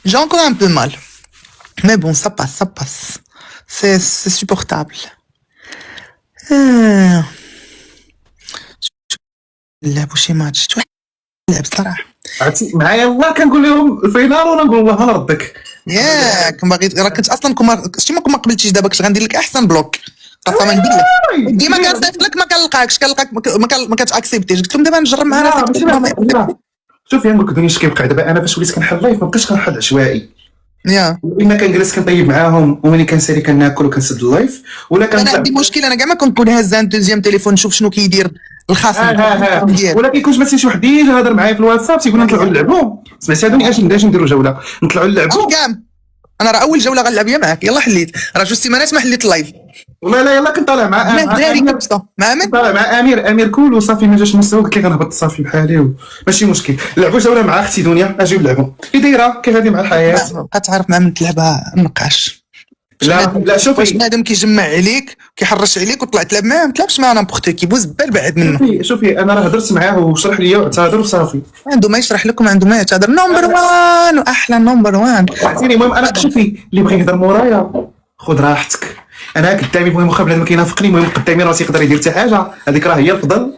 J'ai encore un peu mal. Mais bon, ça passe, ça passe. C'est supportable. نلعبوا شي ماتش نلعب صراحه عرفتي معايا الله كنقول لهم الفينال وانا نقول الله نردك ياك باغي راه كنت اصلا شتي ما قبلتيش دابا كنت غندير لك احسن بلوك قسما بالله ديما كنصيفط لك ما كنلقاكش ما كتاكسبتيش قلت لهم دابا نجرب مع راسي شوفي نقول لك دوني اش كيوقع دابا انا فاش وليت كنحل لايف ما بقيتش كنحل عشوائي يا اما كنجلس كنطيب معاهم وملي كنسالي كناكل وكنسد اللايف ولا انا عندي مشكل انا كاع ما كنكون هازه دوزيام تليفون نشوف شنو كيدير الخاص ولا كيكونش مثلا شي واحد يجي يهضر معايا في الواتساب تيقول نطلعوا نلعبوا سمعتي هادو اش نديروا جوله نطلعوا نلعبوا انا راه اول جوله غنلعب بها معاك يلا حليت راه جوج سيمانات ما حليت اللايف والله لا يلا كنطالع مع الدراري كبسطوا مع من طالع مع امير كول وصافي ما جاش مستوى قلت لك غنهبط صافي بحالي ماشي مشكل نلعبوا جوله مع اختي دنيا اجيو نلعبوا كي دايره كيف هذه مع الحياه بقى تعرف مع من تلعبها النقاش لا شوفي واش بنادم كيجمع عليك كيحرش عليك وطلع تلعب معاه ما تلعبش مع نامبورت كي بوز بال بعد منه شوفي انا راه هضرت معاه وشرح لي واعتذر وصافي عنده ما يشرح لكم عنده ما يعتذر نمبر 1 واحلى نمبر 1 عرفتيني المهم انا شوفي اللي بغى يهضر مورايا خذ راحتك انا قدامي المهم واخا بنادم كينافقني المهم قدامي راسي يقدر يدير حتى حاجه هذيك راه هي الفضل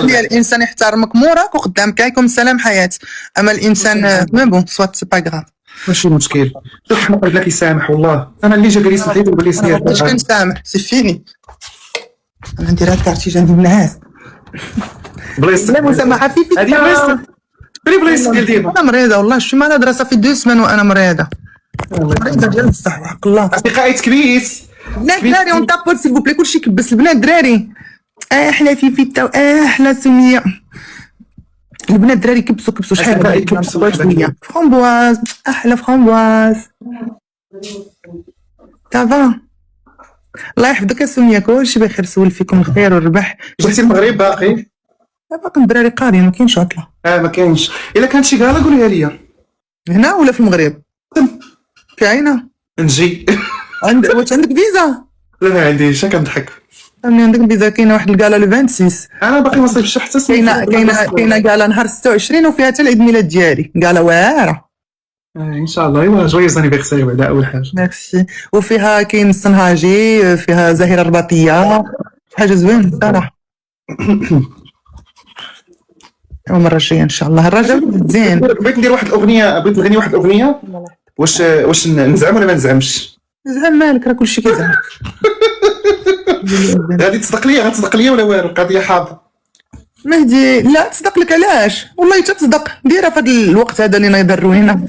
الانسان يحترمك موراك وقدامك كيكون سلام حياه اما الانسان مي بون سوات سي با غراف ماشي مشكل شوف حنا قلت لك يسامح والله انا اللي جا جالس نحيد وبليس ديال اش كنسامح سي فيني انا ندير هاد الكارتي جا ندير الناس بليس لا مسامحه في هذه بليس ديال انا مريضه والله شي مال هضره صافي 2 سمان وانا مريضه مريضه ديال بصح حق الله اصدقائي تكبيس البنات دراري اون تابول سيل بوبلي كلشي كبس البنات دراري احلى فيفيتا احلى سميه البنات دراري كبسوا شحال كبسوا شويه فرامبواز احلى فرامبواز تافا الله يحفظك يا سميه كلشي بخير سول فيكم الخير والربح جيتي المغرب باقي باقي الدراري قاريين ما كاينش عطله ما كاينش الا كانت شي قاله قوليها لي هنا ولا في المغرب كاينه نجي واش عندك فيزا لا ما عنديش كنضحك انا عندك فيزا كاينه واحد الكالا لو 26 انا باقي ما صيفش حتى كاينه كالا نهار 26 وفيها حتى العيد ميلاد ديالي كالا واعره ان شاء الله ايوا جويز انيفرسير بعدا اول حاجه ميرسي وفيها كاين الصنهاجي فيها زهيره الرباطيه حاجه زوينه صراحه المره الجايه ان شاء الله الرجل زين بغيت ندير واحد الاغنيه بغيت نغني واحد الاغنيه واش نزعم ولا ما نزعمش زعما مالك راه كلشي كيزعم غادي تصدق لي ولا والو القضيه حاضره مهدي لا تصدق لك علاش والله تصدق ديرها في هذا الوقت هذا اللي نضروا هنا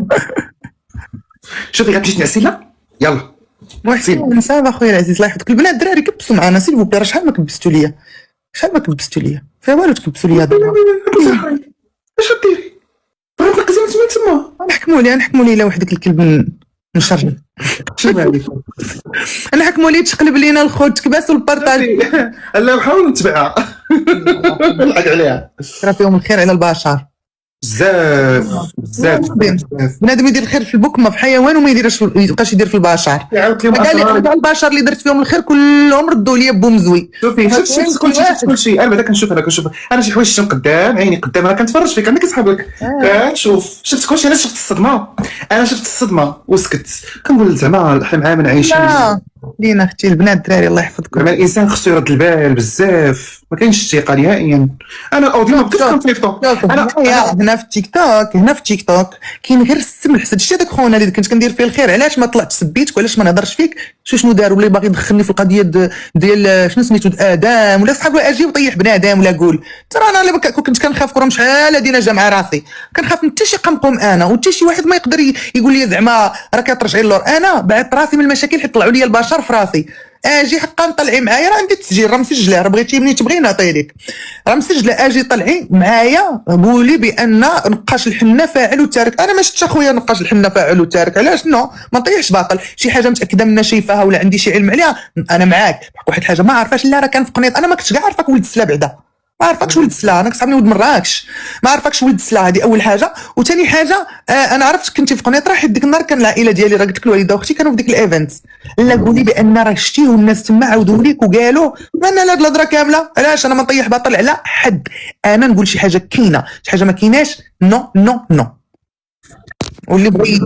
شوفي غتمشي تنعسي لا يلا محسن صافا خويا العزيز الله يحفظك البنات الدراري كبسوا معنا سير بوبلي راه شحال ما كبستوا ليا فيها والو تكبسوا ليا دابا اش غديري بغيت نقزي تما نحكموا لي لا وحدك الكلب نشرني شنو عليكم نحكموا لي تقلب لينا الخوت تكباس والبارطاج لا نحاول نتبعها نلحق عليها راه فيهم الخير على البشر بزاف بنادم يدير الخير في البكمه في حيوان وما يديرش يبقاش يدير في البشر قال لي البشر اللي درت فيهم الخير كلهم ردوا لي بومزوي شفت كلشي انا بعدا كنشوف انا شي حوايج شنو قدام عيني قدام انا كنتفرج فيك عندك صحابك كنشوف شفت كلشي انا شفت الصدمه وسكت كنقول زعما حنا معانا عايشين لينا اختي البنات الدراري الله يحفظكم زعما الانسان خصو يرد البال بزاف ما كاينش الثقه نهائيا انا الاوديو ما بقيتش كنصيفطو هنا في تيك توك كاين غير السم الحسد شتي داك خونا اللي كنت كندير فيه الخير علاش ما طلعتش سبيتك وعلاش ما نهضرش فيك شنو دار ولا باغي يدخلني في القضيه ديال شنو سميتو ادم ولا صحاب اجي وطيح بنادم ولا قول ترى انا كنت كنخاف كره شحال هادي نجا مع راسي كنخاف من حتى شي قمقم انا وحتى شي واحد ما يقدر يقول لي زعما راه كترجعي اللور انا بعت راسي من المشاكل حيت طلعوا لي البشر في راسي اجي حقا طلعي معايا راه عندي التسجيل راه مسجله راه بغيتي مني تبغي نعطي لك راه مسجله اجي طلعي معايا قولي بان نقاش الحنه فاعل وتارك انا ما شفتش اخويا نقاش الحنه فاعل وتارك علاش نو ما نطيحش باطل شي حاجه متاكده منها شايفاها ولا عندي شي علم عليها انا معاك واحد الحاجه ما عارفاش لا راه كان في قنيط انا ما كنتش كاع عارفك ولد سلا بعدا ما عرفكش ولد سلا انا كتصاحبني ولد مراكش ما عرفكش ولد سلا هذه اول حاجه وثاني حاجه انا عرفتك كنتي في قنيطره حيت ديك النهار كان العائله ديالي راه قلت لك الوالده واختي كانوا في ديك الايفنت لا قولي بان راه شتيه والناس تما عاودوا ليك وقالوا انا هاد الهضره كامله علاش انا ما نطيح باطل على حد انا نقول شي حاجه كاينه شي حاجه ما كايناش نو واللي بغي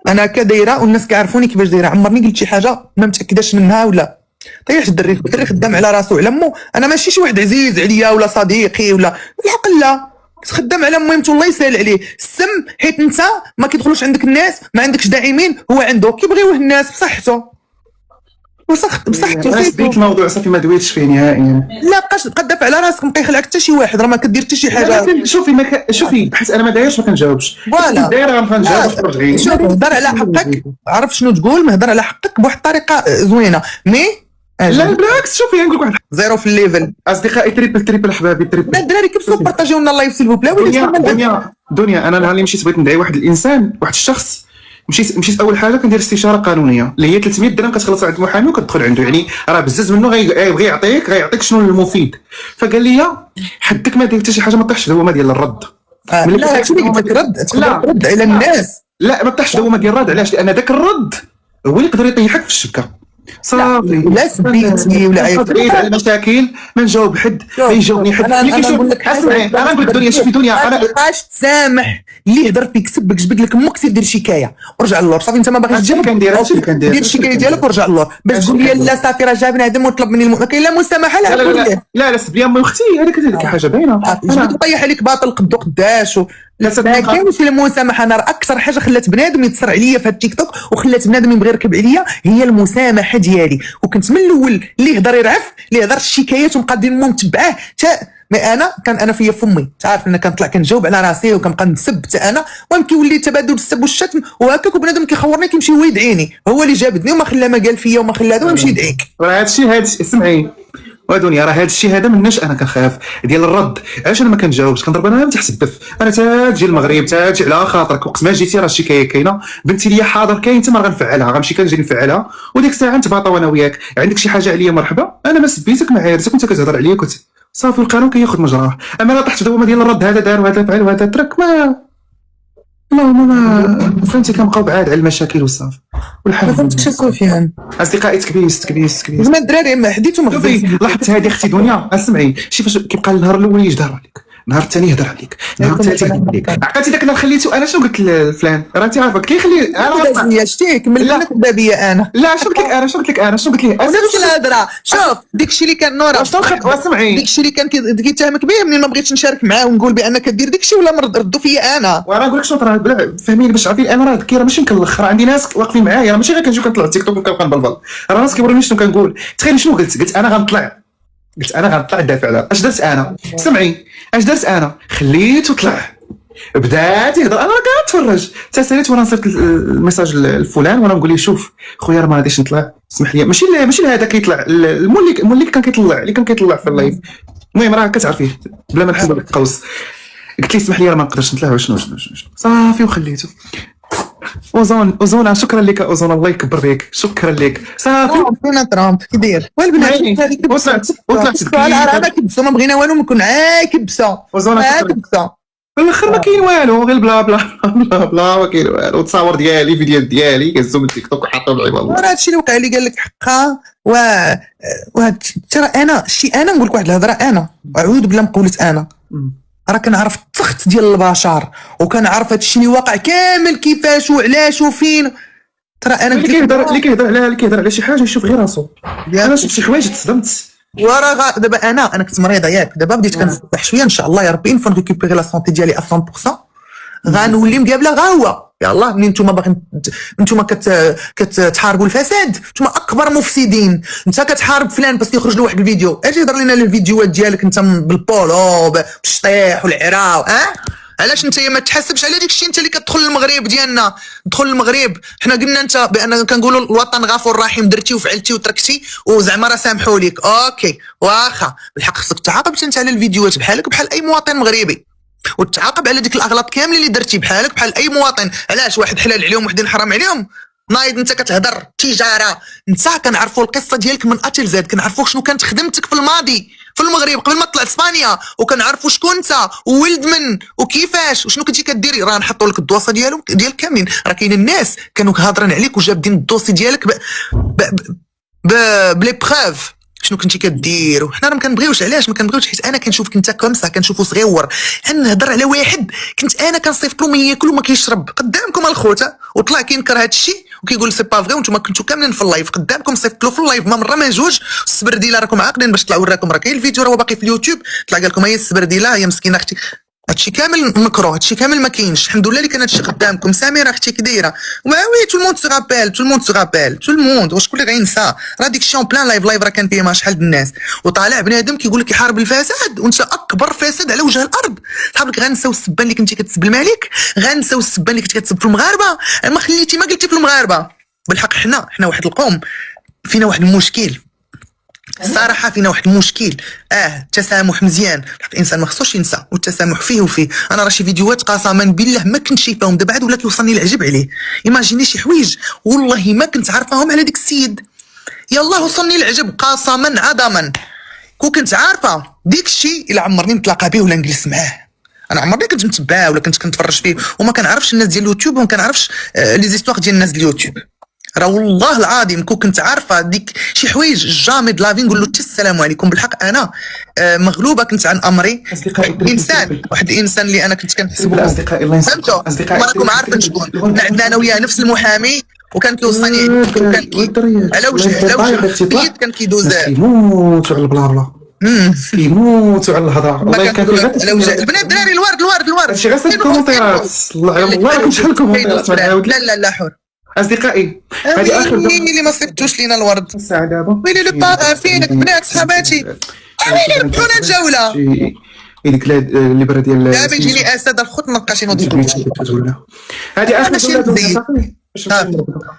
انا هكا دايره والناس كيعرفوني كيفاش دايره. عمرني قلت شي حاجه ما متاكداش منها ولا طيح. الدري خدام على راسو على مو. انا ماشي شي واحد عزيز عليا ولا صديقي ولا بالحق لا، خدام على مهمته الله يسهل عليه. السم حيت انت ما كيدخلوش عندك الناس، ما عندكش داعمين، هو عنده كيبغيوه الناس بصحته انا سديت الموضوع صافي ما دويتش فيه نهائيا. لا بقاش تبقى تدافع على راسك، ما كيخلعك حتى شي واحد، راه ما كدير حتى شي حاجه. شوفي حيت انا ما دايرش ما كنجاوبش. فوالا دايره غنبقى نجاوب في شوف هضر على حقك، عرف شنو تقول، ما هضر على حقك بواحد الطريقه زوينه. مي لا بالعكس شوفي نقول لك واحد زيرو في الليفل. اصدقائي تريبل حبابي لا الدراري كيبسوا بارطاجيو لنا اللايف سيل بلا. دنيا انا نهار اللي مشيت بغيت ندعي واحد الانسان واحد الشخص، مشيت اول حاجه كندير استشاره قانونيه اللي هي 300 درهم كتخلص عند المحامي وكتدخل عنده، يعني راه بزز منه غيبغي يعطيك شنو المفيد. فقال لي حدك ما دير حتى شي حاجه، ما طيحش الدوامه ديال الرد. لا هادشي اللي قلت لك رد على الناس. لا ما طيحش الدوامه ديال الرد. علاش؟ لان داك الرد هو اللي يقدر يطيحك في الشبكه. صافي لا سبيتي ولا عيطت على المشاكل ما نجاوب حد، ما يجاوبني حد. انا نقول لك اسمعي انا نقول لك دنيا، شوفي دنيا انا باش تسامح اللي هضر فيك سبك جبد لك امك سير دير شكايه ورجع للور. صافي انت ما باغيش تجاوب دير الشكايه ديالك ورجع للور باش تقول لي لا صافي راه جا بنادم وطلب مني ما كاين لا مسامحه. لا سب لي امي واختي هذيك حاجه باينه. انا طيح عليك باطل قدو قداش ما كاينش المسامحه. انا اكثر حاجه خلات بنادم يتصر عليا في التيك توك وخلات بنادم يبغي يركب عليا هي المسامحه ديالي. وكنت من الاول اللي يهضر يرعف، اللي يهضر الشكايات ومقادين متبعاه. ما انا فيا فمي تعرف انا كنطلع كنجاوب على راسي وكنبقى نسب حتى انا، المهم كيولي تبادل السب والشتم وهكاك. وبنادم كيخورني كيمشي هو يدعيني، هو اللي جابدني وما خلى ما قال فيا وما خلى هذا ويمشي يدعيك. راه هادشي اسمعي ودنيا، راه هذا الشيء هذا مناش انا كنخاف ديال الرد. علاش انا ما كنجاوبش؟ كنضرب انا تحت الدف. انا تاجي المغرب تاجي على خاطرك، وقت ما جيتي راه الشكايه كاينه، بنتي ليا حاضر كاين انت ما غنفعلها، غنمشي كنجي نفعلها وديك الساعه نتباطاو انا وياك. عندك شي حاجه عليا مرحبا، انا ما سبيتك ما عايرتك وانت كتهضر عليا كنت صافي القانون كياخذ مجراه. اما لا طحت دوامه ديال الرد هذا دار وهذا فعل وهذا ترك ما فهمتي. كنبقاو بعاد على المشاكل وصافي والحال. ما فهمتش شكون فيها. اصدقائي تكبيس زعما الدراري ما حديتهم شوفي لاحظت هذه اختي دنيا. اسمعي شي فاش كيبقى النهار الاول يجدر عليك، النهار الثاني يهضر عليك، النهار الثالث يهضر عليك. عقلتي داك النهار خليتو انا شنو قلت لفلان؟ راه انت عارفه قلت لي خلي انا شتي كمل لنا البابيه. انا لا شنو قلت لك انا شنو قلت لي نفس الهضره. شوف داكشي اللي كان نورا واسمعي داكشي اللي كان كيتهمك به منين ما بغيتش نشارك معاه ونقول بان كدير داكشي ولا ردوا فيا انا. وانا نقول لك شنو راه فهميني باش تعرفي انا راه ذكي راه ماشي نكلخ. راه عندي ناس واقفين معايا، راه ماشي غير كنجي كنطلع التيك توك وكنبقى نبلبل. راه ناس كيوروني شنو كنقول. تخيل شنو قلت انا غنطلع ندافع على اش درت انا. سمعي اش درت انا، خليته طلع بدات يهضر، انا راه كنتفرج تساليت وانا نصيفط الميساج لفلان وانا نقول له شوف خويا راه ما غاديش نطلع اسمح لي. ماشي لهذا كيطلع المولي اللي كان كيطلع في اللايف. المهم راه كتعرفيه بلا ما نحل القوس. قلت لي اسمح لي راه ما نقدرش نطلع شنو صافي وخليته. اوزون شكرا لك اوزون الله يكبر بك، شكرا لك صافي. فينا ترامب كيدير والبنات وطلعت انا كبسه ما بغينا والو نكون كبسه كبسه في الاخر ما كاين والو غير بلا بلا بلا بلا ما كاين والو. التصاور ديالي فيديو ديالي كنزو من تيك توك وحاطهم العيب والله. راه هادشي اللي وقع لي قال لك حقها ترى انا انا نقول لك واحد الهضره. انا اعوذ بالله مقوله انا راه كنعرف التخت ديال البشر وكنعرف هادشي اللي واقع كامل كيفاش وعلاش وفين. ترى انا اللي كيهضر على شي حاجه يشوف غير راسو. انا شفت شي حوايج تصدمت. وراه دابا انا كنت مريضه ياك، دابا بديت كنصبح شويه ان شاء الله يا ربي ان فون ريكوبيري لا سونتي ديالي 100% غنولي مقابله غاوه. يلاه منين نتوما باغيين نتوما كتحاربوا الفساد، نتوما اكبر مفسدين. انت كتحارب فلان بس يخرج له واحد الفيديو، اجي يهضر لنا الفيديوهات ديالك انت بالبولو بالشطيح والعراو. علاش انت ما تحسبش على ديك الشيء؟ انت اللي كتدخل المغرب ديالنا، دخل المغرب حنا قلنا انت بان كنقولوا الوطن غفور رحيم، درتي وفعلتي وتركتي وزعما راه سامحوا لك اوكي واخا. بالحق خصك تعاقب انت على الفيديوهات بحالك بحال اي مواطن مغربي، وتعاقب على ديك الاغلاط كاملين اللي درتي بحالك بحال اي مواطن. علاش واحد حلال عليهم وحدين حرام عليهم؟ نايض انت كتهضر تجاره. انت كنعرفوا القصه ديالك من اتل زاد، كنعرفوا شنو كانت خدمتك في الماضي في المغرب قبل ما تطلع لاسبانيا، وكنعرفوا شكون انت وولد من وكيفاش وشنو كنتي كديري. راه نحطوا لك الدواسه ديالك كاملين. راه كاين الناس كانوا هاضرين عليك وجابدين الدوسي ديالك بلي بروف. شنو كنتي كدير. وحنا راه ما كنبغيوش. علاش ما كنبغيوش؟ حيت انا كنشوفك انت كومسا، كنشوفو صغيور. نهضر على واحد كنت انا كنصيفط له ما ياكل وما كيشرب قدامكم الخوته، وطلع كينكر هذا الشيء وكيقول سي با فغي، وانتم كنتو كاملين في اللايف قدامكم، صيفط له في اللايف ما مره ما جوج. السبرديله راكم عاقلين باش طلعوا وراكم، راه كاين الفيديو راه باقي في اليوتيوب، طلع قال لكم هي السبرديله هي مسكينه اختي. هادشي كامل مكروه، هادشي كامل ما كاينش. الحمد لله اللي كان هادشي قدامكم. سميره اختي كي دايره؟ وي تو الموند سو رابيل، تو الموند سو رابيل، تو الموند. وشكون اللي غينسى؟ راه ديك الشيء بلان لايف راه كان فيه ما شحال د الناس، وطالع بنادم كيقول لك يحارب الفساد، وانت اكبر فساد على وجه الارض. صحاب لك غنساو السبان اللي كنتي كتسب الملك، غنساو السبان اللي كنتي كتسب في المغاربه، ما خليتي ما قلتي في المغاربه. بالحق حنا واحد القوم فينا واحد المشكل الصراحه، فينا واحد المشكل. التسامح مزيان، الانسان ما خصوش ينسى، والتسامح فيه وفيه. انا راه شي فيديوهات قسما بالله ما كنت شايفاهم، دابا عاد ولا كيوصلني العجب عليه. ايماجيني شي حوايج والله ما كنت عارفاهم على ديك السيد. يلا وصلني العجب قسما عظما. كون كنت عارفه ديك الشيء الا عمرني نتلاقى به ولا نجلس معاه. انا عمرني كنت متبعه ولا كنت كنتفرج فيه، وما كنعرفش الناس ديال اليوتيوب، وما كنعرفش لي زيستوار ديال الناس ديال اليوتيوب. راه والله العظيم كون كنت عارفه ديك شي حوايج جامي د لافي نقول له حتى السلام عليكم. بالحق انا مغلوبه كنت عن امري. واحد الانسان اللي انا كنت كنحسبه اصدقائي الله يسلمكم، فهمتوا؟ راكم عارفين شكون. عندنا انا وياه نفس المحامي، وكان كيوصلني على وجه كان كيدوز كيموتوا على البلا كيموتوا على الهضره. والله كان في البنات الدراري الورد هادشي غير سير الكومنتيرات. والله كنت شحال الكومنتيرات لا حر. اصدقائي هذه اخر اللي ما صيفطوش لينا الورد. الساعه دابا ويلي لو باغا فينك بنات صحاباتي، ويلي ربحونا الجوله. هذيك اللي برا ديال دابا يجيني اسد الخط نلقى شي نوض. هذه اخر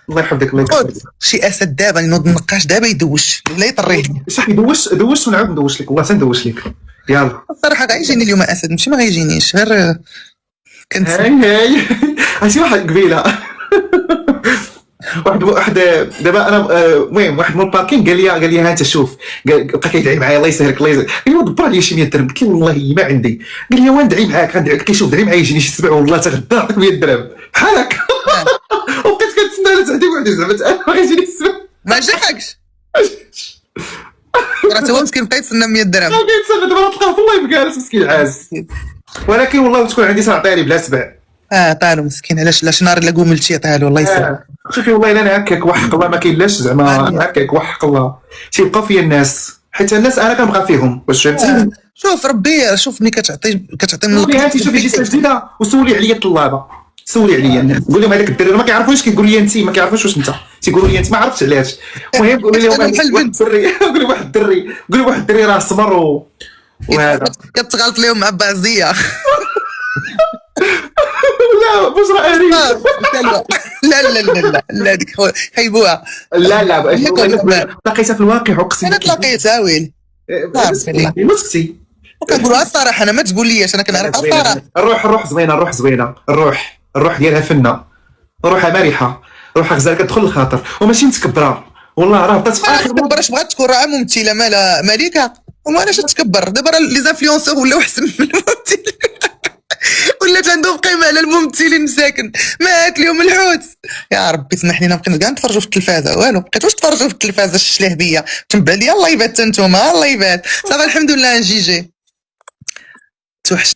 الله يحفظك الله يكرمك. شي اسد دابا ينوض النقاش دابا يدوش لا يطريه صح. دوش ونعاود ندوش لك. والله سندوش لك. يلا الصراحه غيجيني اليوم اسد، ماشي ما غيجينيش غير كنت هاي عرفتي واحد قبيله واحد دابا انا المهم واحد من الباركين قال لي ها انت شوف، بقى كيدعي معايا الله يسهلك الله يسهلك. قال لي دبر عليا شي 100 درهم. قلت له والله ما عندي. قال لي وين ندعي معاك؟ غندعي كيشوف دعي معايا يجيني شي 7 والله تغدا نعطيك 100 درهم بحالك. وبقيت كنتسنى لا تعطي وحدي زعما انا باغي يجيني السبب ما جاكش. راه هو مسكين بقى يتسنى 100 درهم. كيتسنى دابا تلقاه في اللايف جالس مسكين عاز. ولكن والله تكون عندي سنعطيها لي بلا سبع. طالو مسكين علاش نهار الا قوملتي عطيها الله يسلمك. شوفي والله الا انا هكاك وحق الله ما كاين لاش زعما هكاك وحق الله تيبقى فيا الناس، حيت الناس انا كنبقى فيهم. واش فهمتي؟ شوف ربي شوف ملي كتعطي من قولي هاتي شوفي شي جديده وسولي عليا الطلابه، سولي عليا قول لهم هذاك الدري ما كيعرفوش كيقول لي انت ما كيعرفوش واش انت تيقولوا لي انت ما عرفتش علاش. المهم قولي لهم واحد الدري قولي واحد الدري راه سمر وهذا كتغلط لهم مع بعضيه. لا بشرى أهلي لا ديك خيبوها. لا لقيتها في الواقع اقسم. انا تلاقيتها ويلي مسكتي. وكنقولها الصراحه انا ما تقول ليش انا كنعرفها الصراحه. الروح زوينه الروح ديالها فنه، روحها مرحه، روحها غزاله كتدخل الخاطر وماشي متكبره. والله راه بقات في اخر تكبر اش بغات تكون راه ممثله مالها ملكه ومالاش تكبر. دابا راه لي زانفلونسور ولاو احسن من الممثلين ولات عندهم قيمه على الممثلين مساكن. مات اليوم الحوت يا ربي سمح لينا بقينا كاع نتفرجوا في التلفازه والو بقيتوش تفرجوا في التلفازه الشلهبيه تنبع لي الله يبات نتوما الله يبات صافي الحمد لله جي توحش.